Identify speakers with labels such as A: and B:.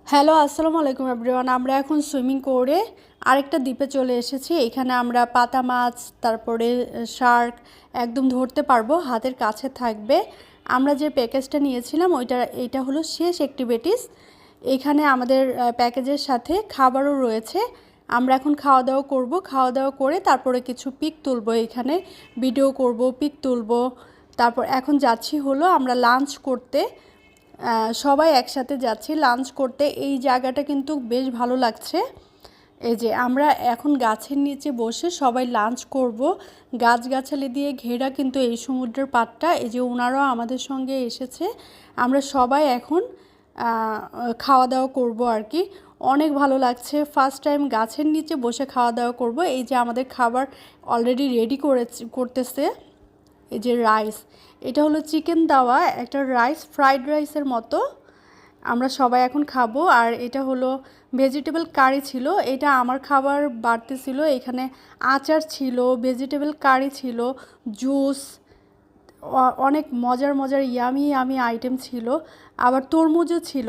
A: Hello, আসসালামু আলাইকুম everyone. আমরা এখন সুইমিং করে আরেকটা দ্বীপে চলে এসেছি। এখানে আমরা পাতা মাছ, তারপরে শার্ক একদম ধরতে পারবো, হাতের কাছে থাকবে। আমরা যে প্যাকেজটা নিয়েছিলাম এইটা হলো শেষ অ্যাক্টিভিটিস। এখানে আমাদের প্যাকেজের সাথে খাবারও রয়েছে। আমরা এখন খাওয়া দাওয়া করব, খাওয়া দাওয়া করে তারপরে কিছু পিক তুলব, এখানে ভিডিও করব, পিক তুলব। তারপর এখন যাচ্ছি হলো আমরা লাঞ্চ করতে। সবাই একসাথে যাচ্ছি লাঞ্চ করতে। এই জায়গাটা কিন্তু বেশ ভালো লাগছে। এই যে আমরা এখন গাছের নিচে বসে সবাই লাঞ্চ করব। গাছগাছালি দিয়ে ঘেরা কিন্তু এই সমুদ্রের পাড়টা। এই যে ওনারাও আমাদের সঙ্গে এসেছে। আমরা সবাই এখন খাওয়া দাওয়া করব আর কি। অনেক ভালো লাগছে, ফার্স্ট টাইম গাছের নিচে বসে খাওয়া দাওয়া করব। এই যে আমাদের খাবার অলরেডি রেডি করতেছে। এই যে রাইস, এটা হলো চিকেন দেওয়া একটা রাইস, ফ্রাইড রাইসের মতো। আমরা সবাই এখন খাবো। আর এটা হলো ভেজিটেবল কারি ছিল, এটা আমার খাবার বাড়তি ছিল। এখানে আচার ছিল, ভেজিটেবল কারি ছিল, জুস, অনেক মজার মজার ইয়ামি ইয়ামি আইটেম ছিল। আবার তরমুজও ছিল।